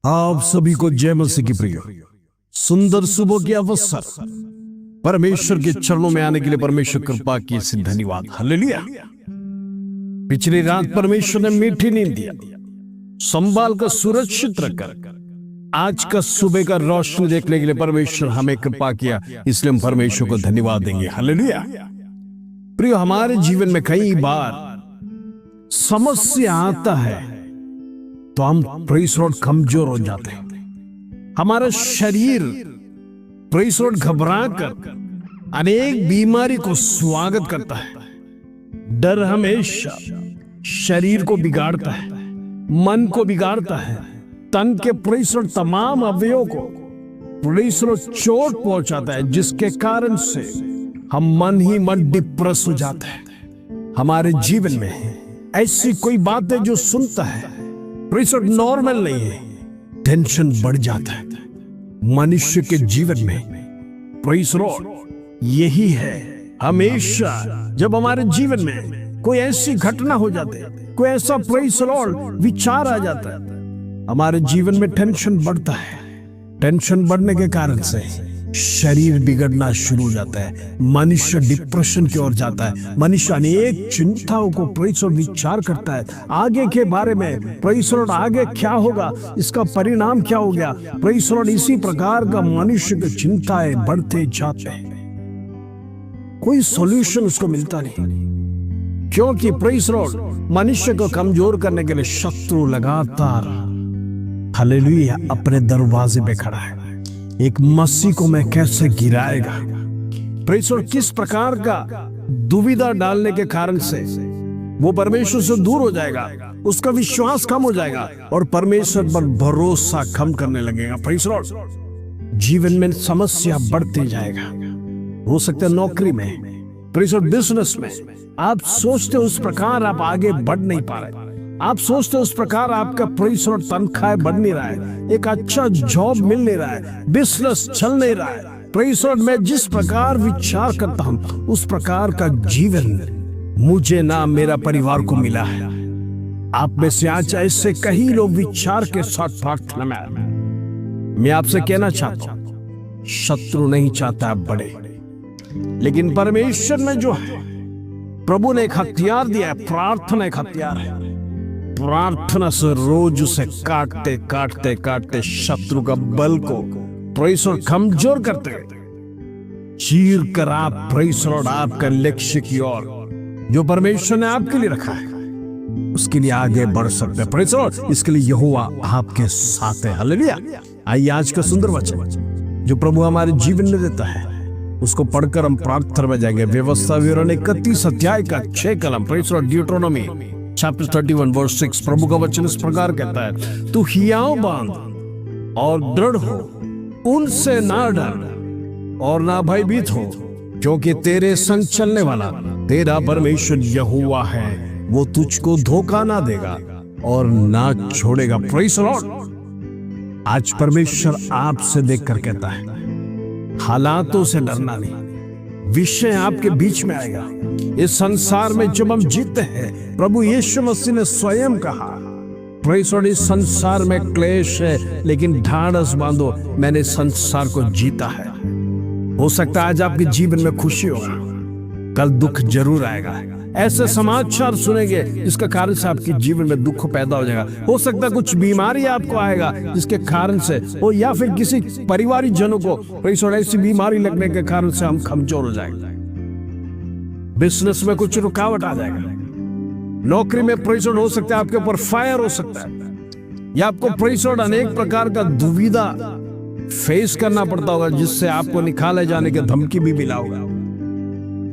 आप सभी को जय मसीह की प्रिय सुंदर सुबह के अवसर परमेश्वर के चरणों में आने के लिए परमेश्वर कृपा की से धन्यवाद। हालेलुया। पिछली रात परमेश्वर ने मीठी नींद दिया, संभाल कर सुरक्षित रखकर आज का सुबह का रोशनी देखने के लिए परमेश्वर हमें कृपा किया, इसलिए हम परमेश्वर को धन्यवाद देंगे। हालेलुया। प्रिय, हमारे जीवन में कई बार समस्या आता है तो हम प्रेज़ लॉर्ड कमजोर हो जाते हैं। हमारा शरीर प्रेज़ लॉर्ड घबरा कर अनेक बीमारी को स्वागत करता है। डर हमेशा शरीर को बिगाड़ता है, मन को बिगाड़ता है, तन के प्रेज़ लॉर्ड तमाम अवयवों को प्रेज़ लॉर्ड चोट पहुंचाता है, जिसके कारण से हम मन ही मन डिप्रेस हो जाते हैं। हमारे जीवन में ऐसी कोई बात है जो सुनता है प्रेज़ लॉर्ड नॉर्मल नहीं है, टेंशन बढ़ जाता है। मनुष्य के जीवन में प्रेज़ लॉर्ड यही है, हमेशा जब हमारे जीवन में कोई ऐसी घटना हो जाती है, कोई ऐसा प्रेज़ लॉर्ड विचार आ जाता है, हमारे जीवन में टेंशन बढ़ता है। टेंशन बढ़ने के कारण से शरीर बिगड़ना शुरू हो जाता है, मनुष्य डिप्रेशन की ओर जाता है, मनुष्य अनेक चिंताओं को प्रेज़ लॉर्ड विचार करता है, आगे के बारे में प्रेज़ लॉर्ड आगे क्या होगा, इसका परिणाम क्या हो गया। प्रेज़ लॉर्ड इसी प्रकार का मनुष्य की चिंताएं बढ़ते जाते हैं, कोई सॉल्यूशन उसको मिलता नहीं, क्योंकि प्रेज़ लॉर्ड मनुष्य को कमजोर करने के लिए शत्रु लगातार हालेलुया अपने दरवाजे पे खड़ा है। एक मसीह को मैं कैसे गिराएगा, प्रेज़ लॉर्ड किस प्रकार का दुविधा डालने के कारण से वो परमेश्वर से दूर हो जाएगा, उसका विश्वास कम हो जाएगा और परमेश्वर पर भरोसा कम करने लगेगा। प्रेज़ लॉर्ड जीवन में समस्या बढ़ते जाएगा। हो सकता है नौकरी में, प्रेज़ लॉर्ड बिजनेस में आप सोचते उस प्रकार आप आगे बढ़ नहीं पा रहे, आप सोचते उस प्रकार आपका प्रेज़ लॉर्ड तनख्वाह बढ़ नहीं रहा है, एक अच्छा जॉब मिल नहीं रहा है, बिजनेस चल नहीं रहा है। प्रेज़ लॉर्ड मैं जिस प्रकार विचार करता हूं उस प्रकार का जीवन मुझे ना मेरा परिवार को मिला है। आप में से आज ऐसे कई लोग विचार के साथ प्रार्थना में आए। मैं आपसे कहना चाहता हूं, शत्रु नहीं चाहता आप बढ़े, लेकिन परमेश्वर में जो है प्रभु ने एक हथियार दिया है, प्रार्थना एक हथियार है। प्रार्थना से रोज उसे काटते काटते काटते शत्रु का बल को प्रेज़ लॉर्ड कमजोर करते चीर कर आप प्रेज़ लॉर्ड आपका लक्ष्य की ओर जो परमेश्वर ने आपके लिए रखा है उसके लिए आगे बढ़ सकते हैं। प्रेज़ लॉर्ड, इसके लिए यहोवा आपके साथ है। हालेलुया। आइए आज का सुंदर वचन जो प्रभु हमारे जीवन में देता है उसको पढ़कर हम प्रार्थना में जाएंगे। व्यवस्था विवरण 31 अध्याय का 6 कलम, प्रेज़ लॉर्ड, ड्यूटेरोनोमी चैप्टर 31 वर्स 6। प्रभु का वचन इस प्रकार कहता है, तू हियाव बांध और दृढ़ हो, उनसे ना डर और ना भयभीत हो, क्योंकि तेरे संग चलने वाला तेरा परमेश्वर यहोवा है, वो तुझको धोखा ना देगा और ना छोड़ेगा। प्रेज़ लॉर्ड, आज परमेश्वर आपसे देखकर कहता है हालातों से डरना नहीं, विषय आपके बीच में आएगा। इस संसार में जब हम जीते हैं, प्रभु यीशु मसीह ने स्वयं कहा, प्रेज़ लॉर्ड, इस संसार में क्लेश है लेकिन ढाढ़स बांधो, मैंने संसार को जीता है। हो सकता है आज आपके जीवन में खुशी होगा, कल दुख जरूर आएगा। ऐसे समाचार सुनेंगे जिसका कारण से आपके जीवन में दुख पैदा हो जाएगा। हो सकता है कुछ बीमारी आपको आएगा जिसके कारण से हो, या फिर किसी परिवारिक जनों को प्रेज़ लॉर्ड ऐसी बीमारी लगने के कारण से हम कमजोर हो जाएंगे। बिजनेस में कुछ रुकावट आ जाएगा, नौकरी में प्रेज़ लॉर्ड हो सकता है आपके ऊपर फायर हो सकता है, या आपको प्रेज़ लॉर्ड अनेक प्रकार का दुविधा फेस करना पड़ता होगा जिससे आपको निकाले जाने की धमकी भी मिला होगा।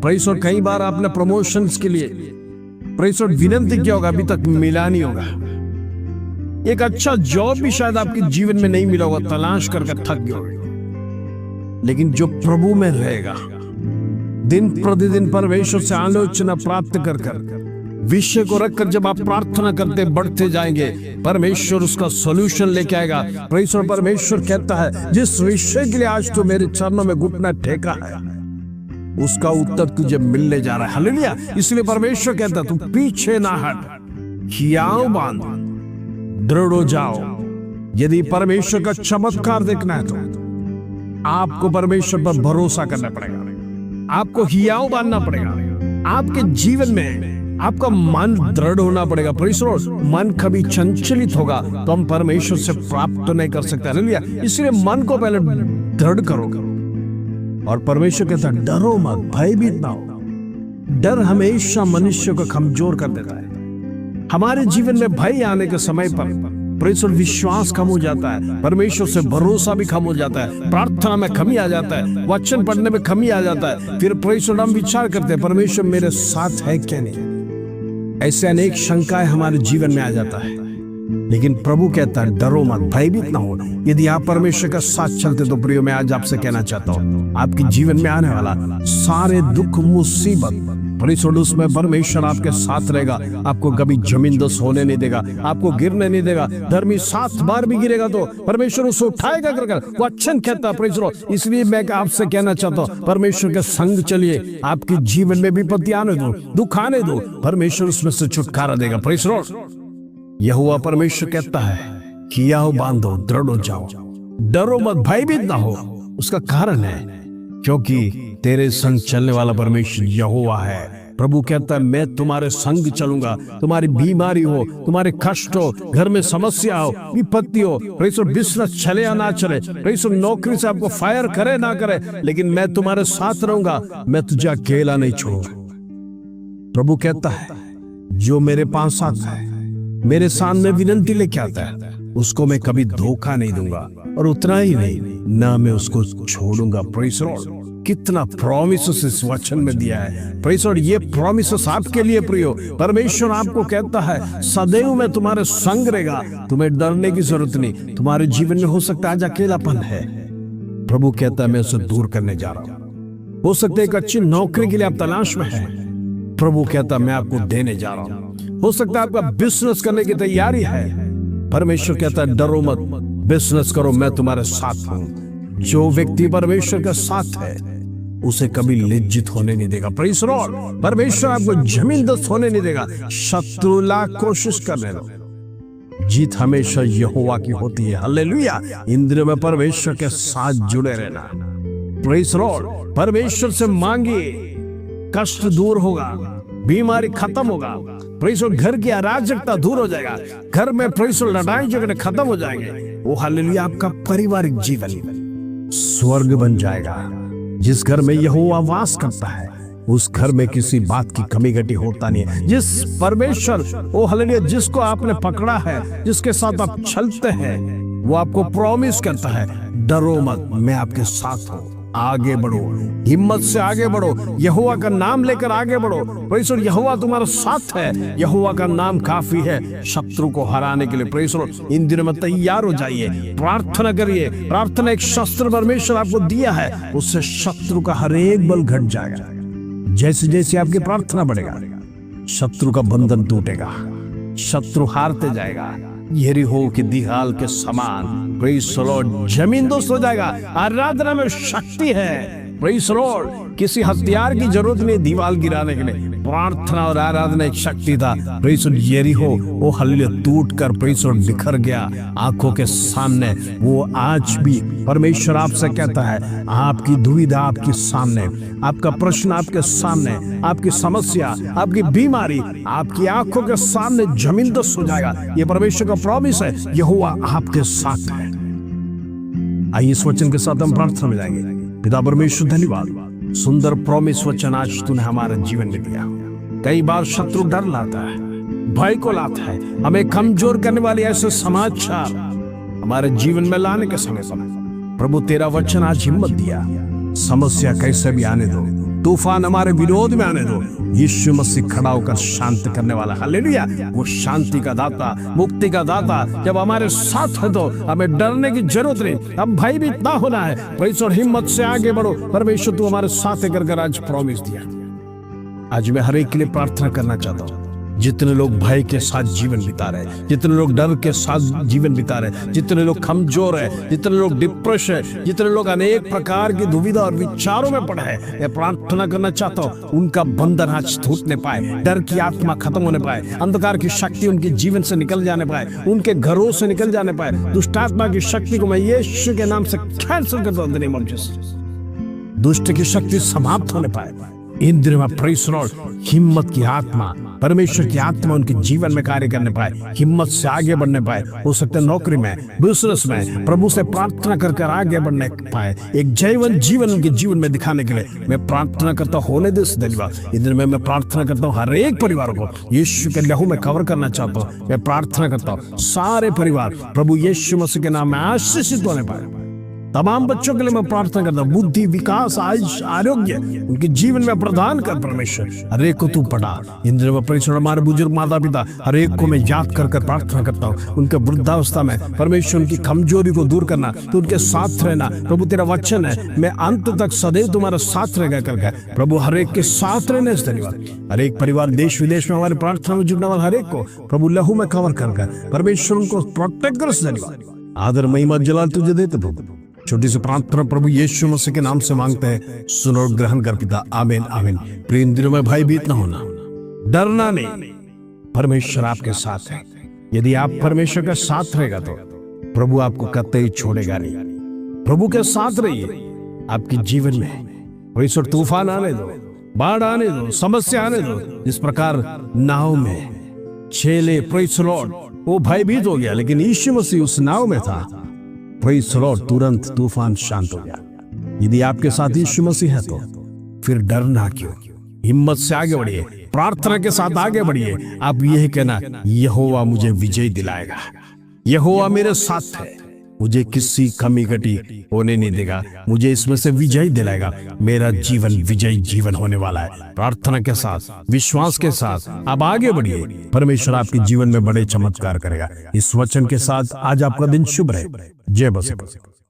प्रेज़ लॉर्ड, कई बार आपने प्रमोशंस के लिए प्रेज़ लॉर्ड विनती किया होगा, अभी तक मिला नहीं होगा। एक अच्छा जॉब भी शायद आपके जीवन में नहीं मिला होगा, तलाश करके थक गए होंगे। लेकिन जो प्रभु में रहेगा, दिन प्रतिदिन परमेश्वर से आलोचना प्राप्त कर कर विषय को रखकर जब आप प्रार्थना करते बढ़ते जाएंगे, परमेश्वर उसका सॉल्यूशन लेके आएगा। प्रेज़ लॉर्ड, परमेश्वर कहता है जिस विषय के लिए आज तो मेरे चरणों में घुटना टेका है उसका उत्तर तुझे मिलने जा रहा है। हालेलुया। इसलिए परमेश्वर कहता है तू पीछे ना हट, हियाव बांध, दृढ़ हो जाओ यदि परमेश्वर का चमत्कार देखना है तो आपको परमेश्वर पर भरोसा करना पड़ेगा, आपको हियाव बांधना पड़ेगा, आपके जीवन में आपका मन दृढ़ होना पड़ेगा। प्रेज़ लॉर्ड, मन कभी चंचलित होगा तो हम परमेश्वर से प्राप्त नहीं कर सकते। हालेलुया। इसलिए मन को पहले दृढ़ करो। और परमेश्वर कहता है डरो मत, भयभीत ना हो। डर हमेशा मनुष्य को कमजोर कर देता है। हमारे जीवन में भय आने के समय पर परमेश्वर विश्वास कम हो जाता है, परमेश्वर से भरोसा भी कम हो जाता है, प्रार्थना में कमी आ जाता है, वचन पढ़ने में कमी आ जाता है। फिर परमेश्वर हम विचार करते हैं परमेश्वर मेरे साथ है क्या नहीं। ऐसे अनेक शंकाएं हमारे जीवन में आ जाता है, लेकिन प्रभु कहता है डरो मत, भयभीत ना हो। यदि आप परमेश्वर का साथ चलते तो प्रियो मैं आज आपसे कहना चाहता हूँ आपके जीवन में आने वाला सारे दुख मुसीबत उसमें परमेश्वर आपके साथ रहेगा। आपको कभी जमींदोज होने नहीं देगा, आपको गिरने नहीं देगा। धर्मी 7 बार भी गिरेगा तो परमेश्वर उसे उठाएगा कर वचन कहता है। प्रेज़ लॉर्ड, इसलिए मैं आपसे कहना चाहता हूँ परमेश्वर के संग चलिए। आपके जीवन में विपत्ति आने दो, दुख आने दो, परमेश्वर उसमें से छुटकारा देगा। प्रेज़ लॉर्ड, यहोवा परमेश्वर कहता है कि हियाव बांधो, दृढ़ हो जाओ, डरो मत, भयभीत ना हो। उसका कारण है क्योंकि तेरे संग चलने वाला परमेश्वर यहोवा है। प्रभु कहता है मैं तुम्हारे संग चलूंगा। तुम्हारी बीमारी हो, तुम्हारे कष्ट हो, घर में समस्या हो, विपत्ति हो, परमेश्वर बिजनेस चले या ना चले, परमेश्वर नौकरी से आपको फायर करे ना करे, लेकिन मैं तुम्हारे साथ रहूंगा, मैं तुझे अकेला नहीं छोड़ूंगा। प्रभु कहता है जो मेरे पास आता है, मेरे सामने विनती लेके आता है, उसको मैं कभी धोखा नहीं दूंगा। और उतना ही नहीं, ना मैं उसको छोड़ूंगा। प्रेज़ लॉर्ड, कितना प्रॉमिसेस इस वचन में दिया है। प्रेज़ लॉर्ड, ये प्रॉमिसेस आपके लिए प्रियो। परमेश्वर आपको कहता है सदैव मैं तुम्हारे संग रहेगा, तुम्हें डरने की जरूरत नहीं। तुम्हारे जीवन में हो सकता है आज अकेलापन है, प्रभु कहता है मैं उसे दूर करने जा रहा हूं। हो सकता है एक अच्छी नौकरी के लिए आप तलाश में हैं, प्रभु कहता है मैं आपको देने जा रहा हूं। हो सकता है आपका बिजनेस करने की तैयारी है, परमेश्वर कहता है डरो मत, बिजनेस करो, मैं तुम्हारे साथ हूं। जो व्यक्ति परमेश्वर के साथ है उसे कभी लज्जित होने नहीं देगा। प्रेज़ लॉर्ड, परमेश्वर आपको जमींदोज होने नहीं देगा। शत्रु लाख कोशिश करने दो, जीत हमेशा यहोवा की होती है। हालेलुया। इन दिनों में परमेश्वर के साथ जुड़े रहना। प्रेज़ लॉर्ड, परमेश्वर से मांगिए, कष्ट दूर होगा, बीमारी खत्म होगा, प्रेज़ लॉर्ड, घर की अराजकता दूर हो जाएगा, घर में प्रेज़ लॉर्ड लड़ाई झगड़े खत्म हो जाएंगे। वो हालेलुया, आपका पारिवारिक जीवन स्वर्ग बन जाएगा। जिस घर में यहोवा वास करता है उस घर में किसी बात की कमी घटी होता नहीं है। जिस परमेश्वर, ओ हालेलुया, जिसको आपने पकड़ा है, जिसके साथ आप चलते हैं, वो आपको प्रॉमिस करता है डरो मत, मैं आपके साथ हूं, आगे बढ़ो, हिम्मत से आगे बढ़ो, यहोवा का नाम लेकर आगे बढ़ो। प्रेज़ लॉर्ड, यहोवा तुम्हारे साथ है, यहोवा का नाम काफी है शत्रु को हराने के लिए। प्रेज़ लॉर्ड, इन दिनों में तैयार हो जाइए, प्रार्थना करिए। प्रार्थना एक शस्त्र परमेश्वर आपको दिया है, उससे शत्रु का हर एक बल घट जाएगा। जैसे जैसे आपकी प्रार्थना बढ़ेगा शत्रु का बंधन टूटेगा, शत्रु हारते जाएगा। यरीहो की दीवार के समान प्रेज़ लॉर्ड जमींदोज हो जाएगा। आराधना में शक्ति है। प्रेज़ लॉर्ड, किसी हथियार की जरूरत नहीं दीवार गिराने के लिए, प्रार्थना और आराधना एक शक्ति था। प्रेज़ लॉर्ड, यरीहो वो हालेलुया टूट कर प्रेज़ लॉर्ड बिखर गया आंखों के सामने। वो आज भी परमेश्वर आपसे कहता है आपकी दुविधा आपके सामने, आपका प्रश्न आपके सामने, आपकी समस्या, आपकी बीमारी आपकी आंखों के सामने जमींदोज हो जाएगा। ये परमेश्वर का प्रॉमिस है, यहोवा आपके साथ है। आइए इस वचन के साथ हम प्रार्थना में जाएंगे। पिता परमेश्वर धन्यवाद, सुंदर प्रॉमिस वचन आज तूने हमारे जीवन में दिया। कई बार शत्रु डर लाता है, भय को लाता है, हमें कमजोर करने वाले ऐसे समाचार हमारे जीवन में लाने के समय प्रभु तेरा वचन आज हिम्मत दिया। समस्या कैसे भी आने दो, तूफान हमारे विरोध में आने दो, यीशु मसीह खड़ा होकर शांत करने वाला, हालेलुया, वो शांति का दाता, मुक्ति का दाता जब हमारे साथ है तो हमें डरने की जरूरत नहीं, अब भयभीत ना होना है। परमेश्वर, हिम्मत से आगे बढ़ो। परमेश्वर तू हमारे साथ कर आज प्रॉमिस दिया। आज मैं हर एक के लिए प्रार्थना करना चाहता हूँ जितने लोग भय के साथ जीवन बिता रहे हैं, जितने लोग डर के साथ जीवन बिता रहे हैं, जितने लोग कमजोर है, जितने लोग डिप्रेस है, जितने लोग अनेक प्रकार की दुविधा और विचारों में पड़े हैं, मैं प्रार्थना करना चाहता हूँ उनका बंधन आज टूटने पाए, डर की आत्मा खत्म होने पाए, अंधकार की शक्ति उनके जीवन से निकल जाने पाए, उनके घरों से निकल जाने पाए। दुष्ट आत्मा की शक्ति को मैं यीशु के नाम से कैंसिल करता हूं। In the name of Jesus दुष्ट की शक्ति समाप्त होने पाए। इन दिनों में प्रेज़ द लॉर्ड, हिम्मत की आत्मा, परमेश्वर की आत्मा उनके जीवन में कार्य करने पाए, हिम्मत से आगे बढ़ने पाए। हो सकता है नौकरी में, बिजनेस में प्रभु से प्रार्थना कर आगे बढ़ने पाए, एक जैवन जीवन उनके जीवन में दिखाने के लिए मैं प्रार्थना करता हूँ। होने दे धन्यवाद। इन दिनों में मैं प्रार्थना करता हूँ हर एक परिवार को यीशु के लहू में कवर करना चाहता हूँ। मैं प्रार्थना करता हूँ सारे परिवार प्रभु यीशु मसीह के नाम में आशीषित होने पाए। तमाम बच्चों के लिए मैं प्रार्थना करता हूं, बुद्धि, विकास, आरोग्य उनके जीवन में प्रदान कर परमेश्वर। हर एक को तू पढ़ा। इन दिनों में परमेश्वर हमारे बुजुर्ग माता पिता हर एक को मैं याद कर प्रार्थना करता हूँ। उनके वृद्धावस्था में परमेश्वर उनकी कमजोरी को दूर करना, तो उनके साथ रहना। प्रभु तेरा वचन है मैं अंत तक सदैव तुम्हारा साथ रहेगा करके। प्रभु हर एक के साथ रहने से धन्यवाद। हर एक परिवार देश विदेश में हमारे प्रार्थना में जुड़ने वाले हर एक को प्रभु लहू में कवर कर परमेश्वर उनको प्रोटेक्ट कर से धन्यवाद। आदर महिमा जलाल तुझे देते प्रभु। छोटी सी प्रार्थना प्रभु यीशु मसीह के नाम से मांगते हैं, सुनो और ग्रहण कर पिता। आमीन आमीन। प्रिय इन दिनों में भयभीत न होना, डरना नहीं, परमेश्वर आपके साथ है। यदि आप परमेश्वर के साथ रहेगा तो प्रभु आपको कतई छोड़ेगा नहीं। प्रभु के साथ रहिए। आपके जीवन में परमेश्वर तूफान आने दो, बाढ़ आने दो, समस्या आने दो। जिस प्रकार नाव में चेले प्रेज़ द लॉर्ड वो भयभीत हो गया, लेकिन यीशु मसीह उस नाव में था। प्रेज़ द लॉर्ड, तुरंत तूफान शांत हो गया। यदि आपके साथ यीशु मसीह है तो फिर डरना क्यों? हिम्मत से आगे बढ़िए, प्रार्थना के साथ आगे बढ़िए। आप यह कहना, यहोवा मुझे विजय दिलाएगा, यहोवा मेरे साथ है, मुझे किसी कमी घटी होने नहीं देगा, मुझे इसमें से विजय दिलाएगा। मेरा जीवन विजय जीवन होने वाला है। प्रार्थना के साथ, विश्वास के साथ आप आगे बढ़िए। परमेश्वर आपके जीवन में बड़े चमत्कार करेगा। इस वचन के साथ आज आपका दिन शुभ रहे। जय मसीह।